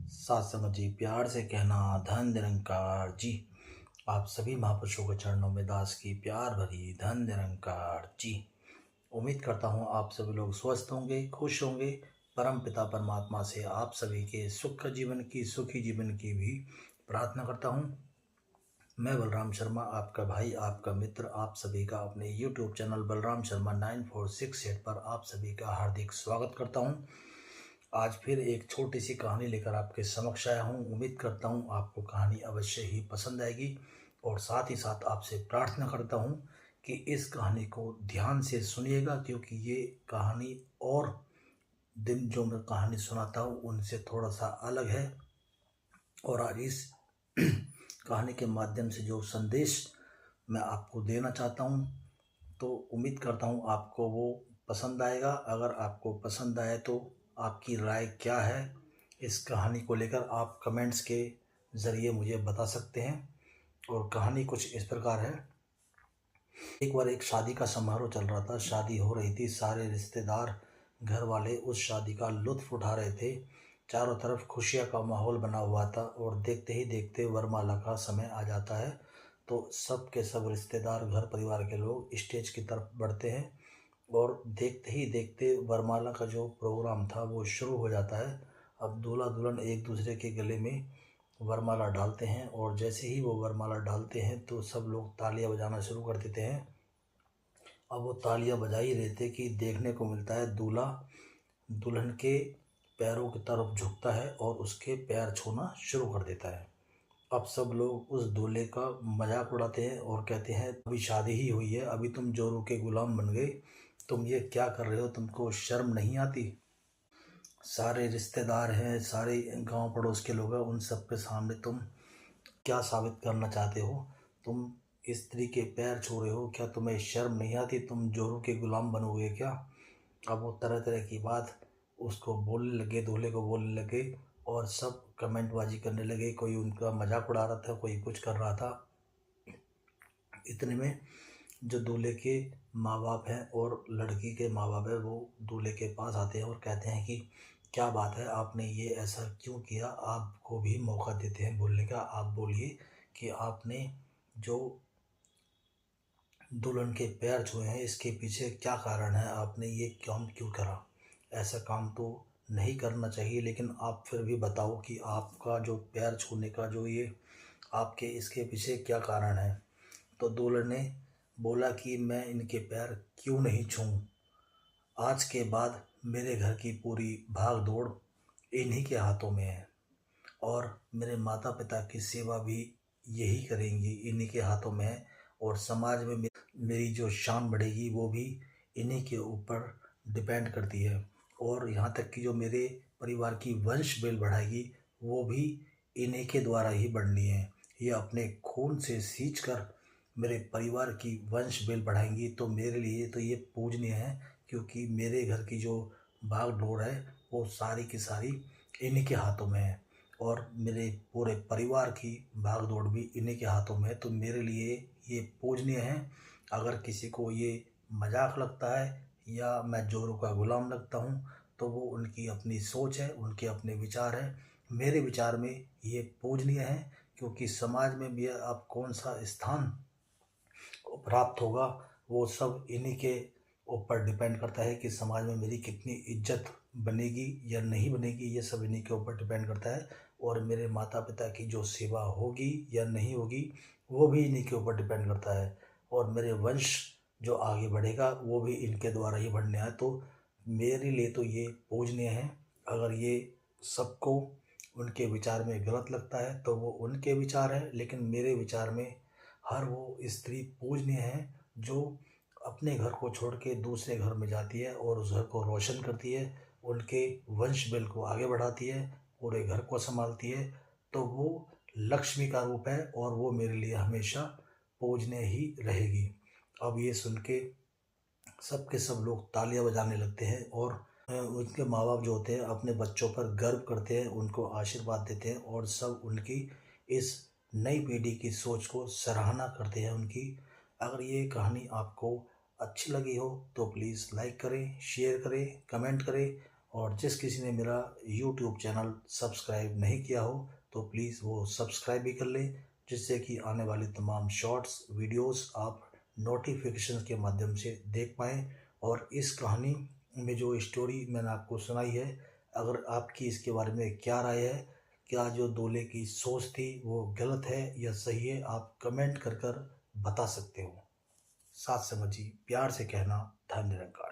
सत्संग जी, प्यार से कहना धन निरंकार जी। आप सभी महापुरुषों के चरणों में दास की प्यार भरी धन निरंकार जी। उम्मीद करता हूँ आप सभी लोग स्वस्थ होंगे, खुश होंगे। परम पिता परमात्मा से आप सभी के सुख जीवन की, सुखी जीवन की भी प्रार्थना करता हूँ। मैं बलराम शर्मा, आपका भाई, आपका मित्र, आप सभी का अपने YouTube चैनल बलराम शर्मा 9468 पर आप सभी का हार्दिक स्वागत करता हूँ। आज फिर एक छोटी सी कहानी लेकर आपके समक्ष आया हूँ। उम्मीद करता हूँ आपको कहानी अवश्य ही पसंद आएगी और साथ ही साथ आपसे प्रार्थना करता हूँ कि इस कहानी को ध्यान से सुनिएगा, क्योंकि ये कहानी और दिन जो मैं कहानी सुनाता हूँ उनसे थोड़ा सा अलग है। और आज इस कहानी के माध्यम से जो संदेश मैं आपको देना चाहता हूँ, तो उम्मीद करता हूँ आपको वो पसंद आएगा। अगर आपको पसंद आए तो आपकी राय क्या है इस कहानी को लेकर, आप कमेंट्स के ज़रिए मुझे बता सकते हैं। और कहानी कुछ इस प्रकार है। एक बार एक शादी का समारोह चल रहा था, शादी हो रही थी, सारे रिश्तेदार, घर वाले उस शादी का लुत्फ़ उठा रहे थे। चारों तरफ खुशियाँ का माहौल बना हुआ था और देखते ही देखते वरमाला का समय आ जाता है। तो सब के सब रिश्तेदार, घर परिवार के लोग स्टेज की तरफ बढ़ते हैं और देखते ही देखते वरमाला का जो प्रोग्राम था वो शुरू हो जाता है। अब दूल्हा दुल्हन एक दूसरे के गले में वरमाला डालते हैं और जैसे ही वो वरमाला डालते हैं तो सब लोग तालियां बजाना शुरू कर देते हैं। अब वो तालियां बजा ही रहे थे कि देखने को मिलता है दूल्हा दुल्हन के पैरों की तरफ झुकता है और उसके पैर छूना शुरू कर देता है। अब सब लोग उस दूल्हे का मजाक उड़ाते हैं और कहते हैं, अभी शादी ही हुई है, अभी तुम जोरू के गुलाम बन गए, तुम ये क्या कर रहे हो, तुमको शर्म नहीं आती? सारे रिश्तेदार हैं, सारे गांव पड़ोस के लोग हैं, उन सब के सामने तुम क्या साबित करना चाहते हो? तुम स्त्री के पैर छू रहे हो, क्या तुम्हें शर्म नहीं आती? तुम जोरू के गुलाम बनोगे क्या? अब वो तरह तरह की बात उसको बोलने लगे, दूल्हे को बोलने लगे और सब कमेंटबाजी करने लगे। कोई उनका मजाक उड़ा रहा था, कोई कुछ कर रहा था। इतने में जो दूल्हे के माँ बाप हैं और लड़की के माँ बाप है, वो दूल्हे के पास आते हैं और कहते हैं कि क्या बात है, आपने ये ऐसा क्यों किया? आपको भी मौका देते हैं बोलने का, आप बोलिए कि आपने जो दुल्हन के पैर छुए हैं इसके पीछे क्या कारण है, आपने ये काम क्यों करा? ऐसा काम तो नहीं करना चाहिए, लेकिन आप फिर भी बताओ कि आपका जो पैर छूने का जो ये आपके इसके पीछे क्या कारण है? तो दुल्हन ने बोला कि मैं इनके पैर क्यों नहीं छूऊं? आज के बाद मेरे घर की पूरी भाग दौड़ इन्हीं के हाथों में है और मेरे माता पिता की सेवा भी यही करेंगी, इन्हीं के हाथों में है। और समाज में मेरी जो शान बढ़ेगी वो भी इन्हीं के ऊपर डिपेंड करती है। और यहाँ तक कि जो मेरे परिवार की वंश बेल बढ़ाएगी वो भी इन्हीं के द्वारा ही बढ़नी है। ये अपने खून से सींच कर मेरे परिवार की वंश बेल बढ़ाएंगी, तो मेरे लिए तो ये पूजनीय है, क्योंकि मेरे घर की जो भाग दौड़ है वो सारी की सारी इन्हीं के हाथों में है और मेरे पूरे परिवार की भाग दौड़ भी इन्हीं के हाथों में है। तो मेरे लिए ये पूजनीय है। अगर किसी को ये मजाक लगता है या मैं जोरू का गुलाम लगता हूँ तो वो उनकी अपनी सोच है, उनके अपने विचार है। मेरे विचार में ये पूजनीय है, क्योंकि समाज में भी अब कौन सा स्थान प्राप्त होगा वो सब इन्हीं के ऊपर डिपेंड करता है कि समाज में मेरी कितनी इज्जत बनेगी या नहीं बनेगी, ये सब इन्हीं के ऊपर डिपेंड करता है। और मेरे माता पिता की जो सेवा होगी या नहीं होगी वो भी इन्हीं के ऊपर डिपेंड करता है। और मेरे वंश जो आगे बढ़ेगा वो भी इनके द्वारा ही बढ़ने है। तो मेरे लिए तो ये पूजनीय है। अगर ये सबको उनके विचार में गलत लगता है तो वो उनके विचार है, लेकिन मेरे विचार में हर वो स्त्री पूजनीय है जो अपने घर को छोड़ के दूसरे घर में जाती है और उस घर को रोशन करती है, उनके वंश बेल को आगे बढ़ाती है, पूरे घर को संभालती है। तो वो लक्ष्मी का रूप है और वो मेरे लिए हमेशा पूजनीय ही रहेगी। अब ये सुन के सब के सब लोग तालियां बजाने लगते हैं और उनके माँ बाप जो होते हैं अपने बच्चों पर गर्व करते हैं, उनको आशीर्वाद देते हैं और सब उनकी इस नई पीढ़ी की सोच को सराहना करते हैं उनकी। अगर ये कहानी आपको अच्छी लगी हो तो प्लीज़ लाइक करें, शेयर करें, कमेंट करें और जिस किसी ने मेरा यूट्यूब चैनल सब्सक्राइब नहीं किया हो तो प्लीज़ वो सब्सक्राइब भी कर लें, जिससे कि आने वाली तमाम शॉर्ट्स वीडियोस आप नोटिफिकेशन के माध्यम से देख पाएँ। और इस कहानी में जो स्टोरी मैंने आपको सुनाई है, अगर आपकी इसके बारे में क्या राय है, क्या जो दूल्हे की सोच थी वो गलत है या सही है, आप कमेंट कर बता सकते हो। साथ समझी प्यार से कहना, धन्य निरंकार।